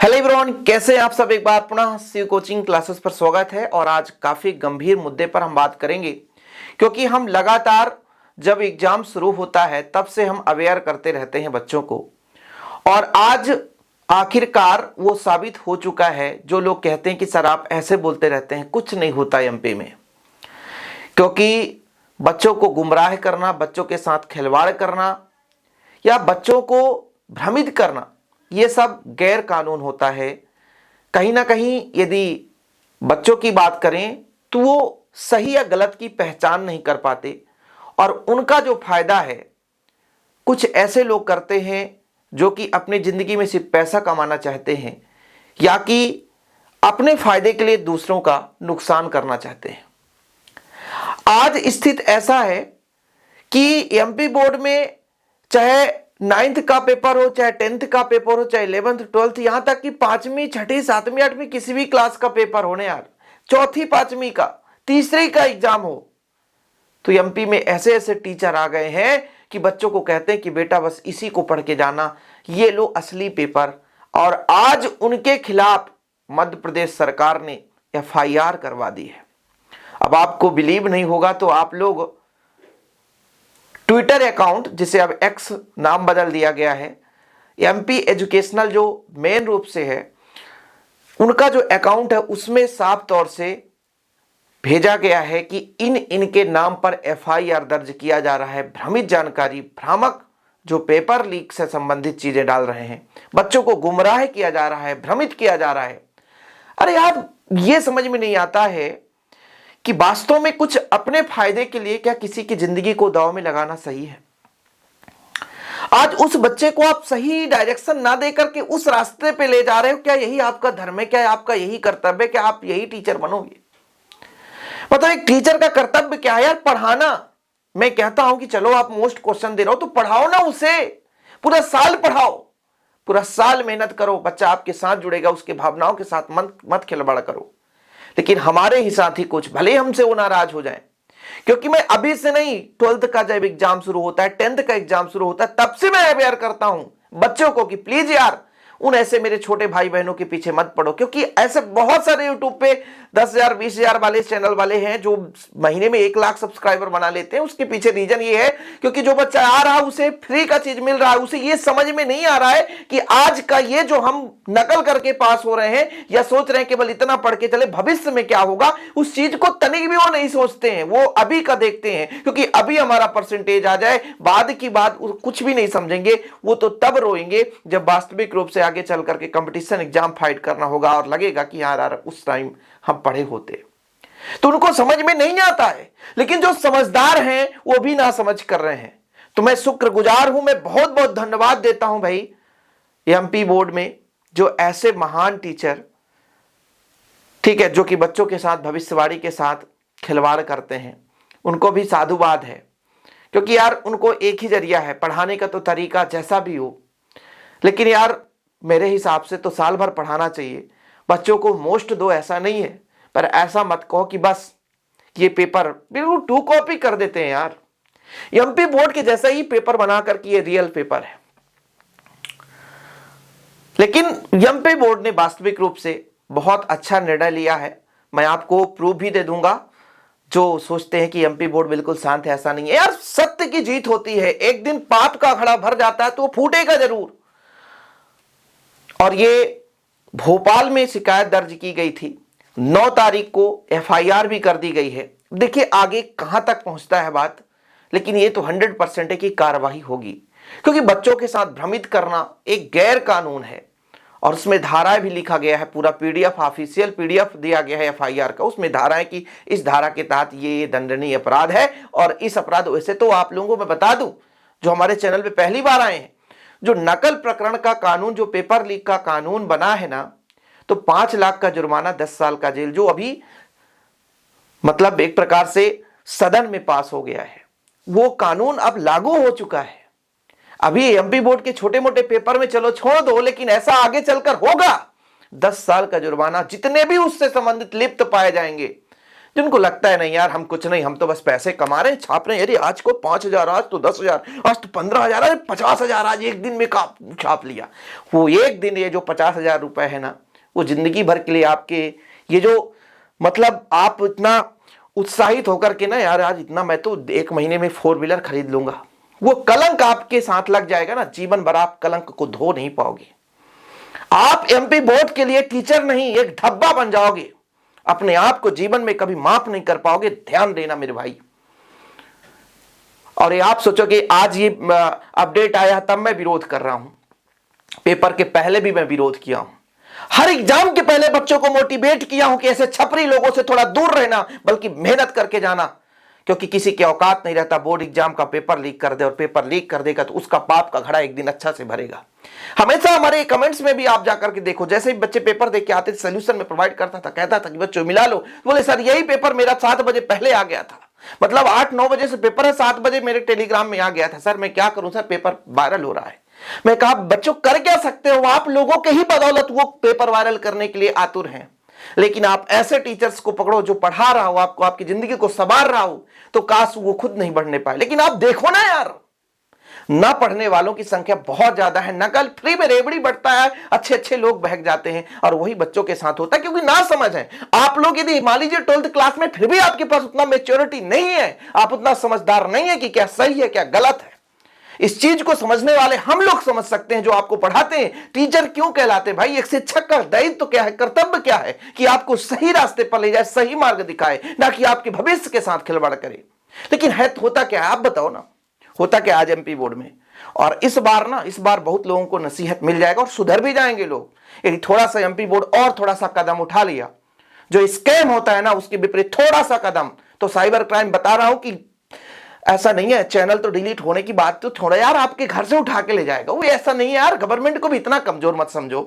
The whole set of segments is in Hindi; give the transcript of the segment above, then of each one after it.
हेलो एवरीवन, कैसे हैं आप सब। एक बार पुनः शिव कोचिंग क्लासेस पर स्वागत है। और आज काफी गंभीर मुद्दे पर हम बात करेंगे, क्योंकि हम लगातार जब एग्जाम शुरू होता है तब से हम अवेयर करते रहते हैं बच्चों को। और आज आखिरकार वो साबित हो चुका है। जो लोग कहते हैं कि सर आप ऐसे बोलते रहते हैं, कुछ नहीं होता एमपी में, क्योंकि बच्चों को गुमराह करना, बच्चों के साथ खिलवाड़ करना या बच्चों को भ्रमित करना, ये सब गैर कानून होता है। कहीं ना कहीं यदि बच्चों की बात करें तो वो सही या गलत की पहचान नहीं कर पाते, और उनका जो फायदा है कुछ ऐसे लोग करते हैं जो कि अपनी जिंदगी में सिर्फ पैसा कमाना चाहते हैं या कि अपने फायदे के लिए दूसरों का नुकसान करना चाहते हैं। आज स्थिति ऐसा है कि एमपी बोर्ड में चाहे 9th का पेपर हो, चाहे 10th का पेपर हो, चाहे 11th 12th, यहां तक कि 5वीं 6वीं 7वीं 8वीं किसी भी क्लास का पेपर होने यार, 4थी 5वीं का, तीसरी का एग्जाम हो, तो एमपी में ऐसे ऐसे टीचर आ गए हैं कि बच्चों को कहते हैं कि बेटा बस इसी को पढ़ के जाना, ये लो असली पेपर। और आज उनके खिलाफ मध्य प्रदेश सरकार ने एफआईआर करवा दी है। अब आपको बिलीव नहीं होगा तो आप लोग ट्विटर अकाउंट, जिसे अब एक्स नाम बदल दिया गया है, एमपी एजुकेशनल जो मेन रूप से है उनका जो अकाउंट है, उसमें साफ तौर से भेजा गया है कि इनके नाम पर एफआईआर दर्ज किया जा रहा है। भ्रमित जानकारी, भ्रामक जो पेपर लीक से संबंधित चीजें डाल रहे हैं, बच्चों को गुमराह किया जा रहा है, भ्रमित किया जा रहा है। अरे यार, ये समझ में नहीं आता है कि वास्तव में कुछ अपने फायदे के लिए क्या किसी की जिंदगी को दांव में लगाना सही है। आज उस बच्चे को आप सही डायरेक्शन ना देकर के उस रास्ते पे ले जा रहे हो। क्या यही आपका धर्म है? क्या आपका यही कर्तव्य है? क्या आप यही टीचर बनोगे? मतलब एक टीचर का कर्तव्य क्या है यार? पढ़ाना। मैं कहता हूं कि चलो आप मोस्ट क्वेश्चन दे रहे हो तो पढ़ाओ ना उसे, पूरा साल पढ़ाओ, पूरा साल मेहनत करो, बच्चा आपके साथ जुड़ेगा, उसके भावनाओं के साथ मत खिलवाड़ करो। लेकिन हमारे ही साथी कुछ, भले हमसे वो नाराज हो जाए, क्योंकि मैं अभी से नहीं, 12th का जब एग्जाम शुरू होता है, 10th का एग्जाम शुरू होता है, तब से मैं अवेयर करता हूं बच्चों को कि प्लीज यार उन ऐसे मेरे छोटे भाई बहनों के पीछे मत पड़ो। क्योंकि ऐसे बहुत सारे यूट्यूब पे 10,000 20,000 वाले चैनल वाले हैं जो महीने में 1 लाख सब्सक्राइबर बना लेते हैं। उसके पीछे रीजन ये है क्योंकि जो बच्चा आ रहा है उसे फ्री का चीज मिल रहा है, उसे ये समझ में नहीं आ रहा है कि आज का ये जो हम नकल करके पास हो रहे हैं या सोच रहे हैं केवल इतना पढ़ के चले, भविष्य में क्या होगा उस चीज को तनिक भी वो नहीं सोचते हैं। वो अभी का देखते हैं, क्योंकि अभी हमारा परसेंटेज आ जाए, बाद की बात कुछ भी नहीं समझेंगे। वो तो तब रोएंगे जब वास्तविक रूप से आगे चल करके कंपटीशन एग्जाम फाइट करना होगा और लगेगा कि यार उस टाइम हम पढ़े होते। तो उनको समझ में नहीं आता है, लेकिन जो समझदार हैं वो भी ना समझ कर रहे हैं। तो मैं शुक्रगुजार हूं, मैं बहुत बहुत धन्यवाद देता हूं भाई एमपी बोर्ड में, जो ऐसे महान टीचर, ठीक है, जो कि बच्चों के साथ भविष्यवाणी के साथ खिलवाड़ करते हैं, उनको भी साधुवाद है। क्योंकि यार उनको एक ही जरिया है पढ़ाने का, तो तरीका जैसा भी हो, लेकिन यार मेरे हिसाब से तो साल भर पढ़ाना चाहिए। बच्चों को मोस्ट दो, ऐसा नहीं है, पर ऐसा मत कहो कि बस ये पेपर बिल्कुल 2 कॉपी कर देते हैं यार। एमपी बोर्ड के जैसा ही पेपर बनाकर कि ये रियल पेपर है। लेकिन एमपी बोर्ड ने वास्तविक रूप से बहुत अच्छा निर्णय लिया है। मैं आपको प्रूफ भी दे दूंगा। जो सोचते हैं कि एमपी बोर्ड बिल्कुल शांत है, ऐसा नहीं है यार। सत्य की जीत होती है। एक दिन पाप का घड़ा भर जाता है तो वो फूटेगा जरूर। और ये भोपाल में शिकायत दर्ज की गई थी, 9 तारीख को एफआईआर भी कर दी गई है। देखिए आगे कहां तक पहुंचता है बात, लेकिन ये तो 100% है कि कार्रवाई होगी, क्योंकि बच्चों के साथ भ्रमित करना एक गैर कानून है। और उसमें धाराएं भी लिखा गया है, पूरा पीडीएफ, ऑफिशियल पीडीएफ दिया गया है एफआईआर का। उसमें धाराएं कि इस धारा के तहत ये दंडनीय अपराध है। और इस अपराध, वैसे तो आप लोगों को मैं बता दूं जो हमारे चैनल पे पहली बार आए हैं, जो नकल प्रकरण का कानून, जो पेपर लीक का कानून बना है ना, तो 5 लाख का जुर्माना, 10 साल का जेल, जो अभी मतलब एक प्रकार से सदन में पास हो गया है, वो कानून अब लागू हो चुका है। अभी एमपी बोर्ड के छोटे मोटे पेपर में चलो छोड़ दो, लेकिन ऐसा आगे चलकर होगा। 10 साल का जुर्माना, जितने भी उससे संबंधित लिप्त पाए जाएंगे, जिनको लगता है नहीं यार हम कुछ नहीं, हम तो बस पैसे कमा रहे हैं, छाप रहे हैं, अरे आज को 5,000, आज तो 10,000, आज तो 15,000, अरे 50,000 आज एक दिन में छाप लिया। वो एक दिन ये जो 50,000 रुपए है ना, वो जिंदगी भर के लिए आपके ये जो मतलब आप इतना उत्साहित होकर के ना यार आज इतना मैं तो 1 महीने में 4 व्हीलर खरीद लूंगा, वो कलंक आपके साथ लग जाएगा ना, जीवन भर आप कलंक को धो नहीं पाओगे। आप एमपी बोर्ड के लिए टीचर नहीं, एक धब्बा बन जाओगे, अपने आप को जीवन में कभी माफ नहीं कर पाओगे, ध्यान देना मेरे भाई। और ये आप सोचोगे आज ये अपडेट आया तब मैं विरोध कर रहा हूं, पेपर के पहले भी मैं विरोध किया हूं, हर एग्जाम के पहले बच्चों को मोटिवेट किया हूं कि ऐसे छपरी लोगों से थोड़ा दूर रहना, बल्कि मेहनत करके जाना, क्योंकि किसी की औकात नहीं रहता बोर्ड एग्जाम का पेपर लीक कर दे, और पेपर लीक कर देगा तो उसका पाप का घड़ा एक दिन अच्छा से भरेगा। हमेशा हमारे कमेंट्स में भी आप जाकर के देखो, जैसे ही बच्चे पेपर देख के आते थे सोल्यूशन में प्रोवाइड करता था, कहता था कि बच्चों मिला लो, बोले सर यही पेपर मेरा 7 बजे पहले आ गया था, मतलब 8-9 बजे से पेपर है, 7 बजे मेरे टेलीग्राम में आ गया था, सर मैं क्या करूं सर पेपर वायरल हो रहा है। मैं कहा बच्चों कर क्या सकते हो, आप लोगों के ही बदौलत वो पेपर वायरल करने के लिए आतुर हैं, लेकिन आप ऐसे टीचर्स को पकड़ो जो पढ़ा रहा हो आपको, आपकी जिंदगी को संवार रहा हो, तो काश वो खुद नहीं बढ़ने पाए। लेकिन आप देखो ना यार, ना पढ़ने वालों की संख्या बहुत ज्यादा है, नकल फ्री में रेवड़ी बढ़ता है, अच्छे अच्छे लोग बहक जाते हैं, और वही बच्चों के साथ होता है क्योंकि ना समझ है। आप लोग यदि मान लीजिए 12th क्लास में फिर भी आपके पास उतना मेच्योरिटी नहीं है, आप उतना समझदार नहीं है कि क्या सही है क्या गलत है, इस चीज को समझने वाले हम लोग समझ सकते हैं जो आपको पढ़ाते हैं। टीचर क्यों कहलाते हैं भाई, एक शिक्षक का दायित्व तो क्या है, कर्तव्य क्या है कि आपको सही रास्ते पर ले जाए, सही मार्ग दिखाए, ना कि आपके भविष्य के साथ खिलवाड़ करे। लेकिन है होता क्या है आप बताओ ना, होता क्या आज एमपी बोर्ड में। और इस बार बहुत लोगों को नसीहत मिल जाएगा और सुधर भी जाएंगे लोग, यदि थोड़ा सा एमपी बोर्ड और थोड़ा सा कदम उठा लिया, जो स्कैम होता है ना उसके विपरीत थोड़ा सा कदम, तो साइबर क्राइम बता रहा हूं कि ऐसा नहीं है चैनल तो डिलीट होने की बात तो थोड़ा यार आपके घर से उठा के ले जाएगा, वो ऐसा नहीं है यार। गवर्नमेंट को भी इतना कमजोर मत समझो,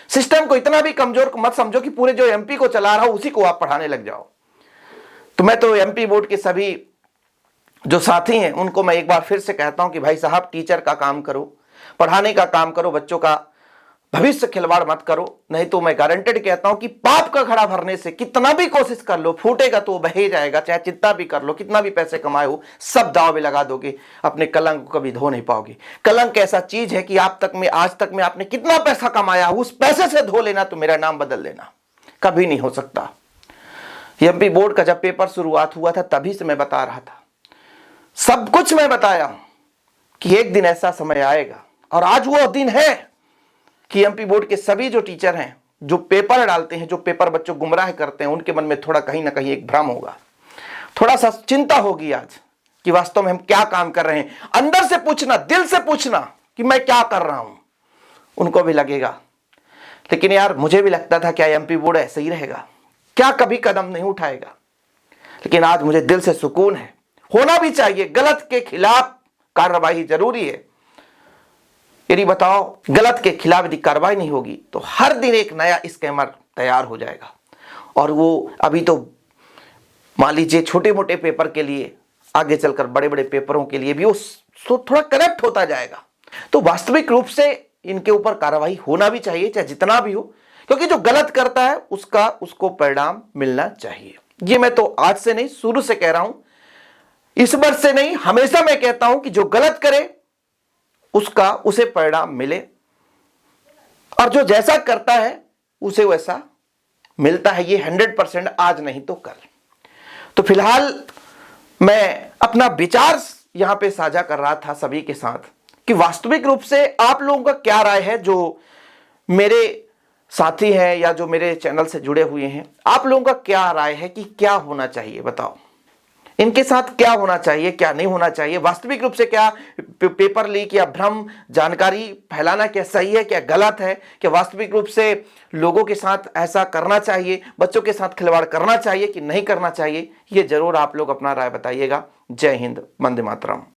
सिस्टम को इतना भी कमजोर मत समझो कि पूरे जो एमपी को चला रहा हो उसी को आप पढ़ाने लग जाओ। तो मैं तो एमपी बोर्ड के सभी जो साथी हैं उनको मैं एक बार फिर से कहता हूं कि भाई साहब टीचर का काम करो, पढ़ाने का काम करो, बच्चों का भविष्य खिलवाड़ मत करो, नहीं तो मैं गारंटेड कहता हूं कि पाप का घड़ा भरने से कितना भी कोशिश कर लो फूटेगा तो बह ही जाएगा, चाहे जितना भी कर लो, कितना भी पैसे कमाए हो, सब दाव में लगा दोगे, अपने कलंक को कभी धो नहीं पाओगे। कलंक ऐसा चीज है कि आज तक में आपने कितना पैसा कमाया, उस पैसे से धो लेना तो मेरा नाम बदल लेना, कभी नहीं हो सकता। एमपी बोर्ड का जब पेपर शुरुआत हुआ था तभी से मैं बता रहा था, सब कुछ मैं बताया कि एक दिन ऐसा समय आएगा, और आज वो दिन है कि एमपी बोर्ड के सभी जो टीचर हैं, जो पेपर डालते हैं, जो पेपर बच्चों गुमराह करते हैं, उनके मन में थोड़ा कहीं ना कहीं एक भ्रम होगा, थोड़ा सा चिंता होगी आज कि वास्तव में हम क्या काम कर रहे हैं। अंदर से पूछना, दिल से पूछना कि मैं क्या कर रहा हूं, उनको भी लगेगा। लेकिन यार मुझे भी लगता था क्या एमपी बोर्ड ऐसे ही रहेगा, क्या कभी कदम नहीं उठाएगा, लेकिन आज मुझे दिल से सुकून है, होना भी चाहिए। गलत के खिलाफ कार्रवाई जरूरी है। यदि बताओ गलत के खिलाफ यदि कार्रवाई नहीं होगी तो हर दिन एक नया स्कैमर तैयार हो जाएगा, और वो अभी तो मान लीजिए छोटे मोटे पेपर के लिए, आगे चलकर बड़े बड़े पेपरों के लिए भी वो थोड़ा करप्ट होता जाएगा। तो वास्तविक रूप से इनके ऊपर कार्रवाई होना भी चाहिए, चाहे जितना भी हो, क्योंकि जो गलत करता है उसको परिणाम मिलना चाहिए। ये मैं तो आज से नहीं शुरू से कह रहा हूं, इस वर्ष से नहीं, हमेशा मैं कहता हूं कि जो गलत करे उसे परिणाम मिले, और जो जैसा करता है उसे वैसा मिलता है। ये 100% आज नहीं तो कल। तो फिलहाल मैं अपना विचार यहां पे साझा कर रहा था सभी के साथ कि वास्तविक रूप से आप लोगों का क्या राय है, जो मेरे साथी हैं या जो मेरे चैनल से जुड़े हुए हैं, आप लोगों का क्या राय है कि क्या होना चाहिए, बताओ इनके साथ क्या होना चाहिए, क्या नहीं होना चाहिए। वास्तविक रूप से क्या पेपर लीक या भ्रम जानकारी फैलाना क्या सही है, क्या गलत है, क्या वास्तविक रूप से लोगों के साथ ऐसा करना चाहिए, बच्चों के साथ खिलवाड़ करना चाहिए कि नहीं करना चाहिए, ये जरूर आप लोग अपना राय बताइएगा। जय हिंद, वंदे मातरम।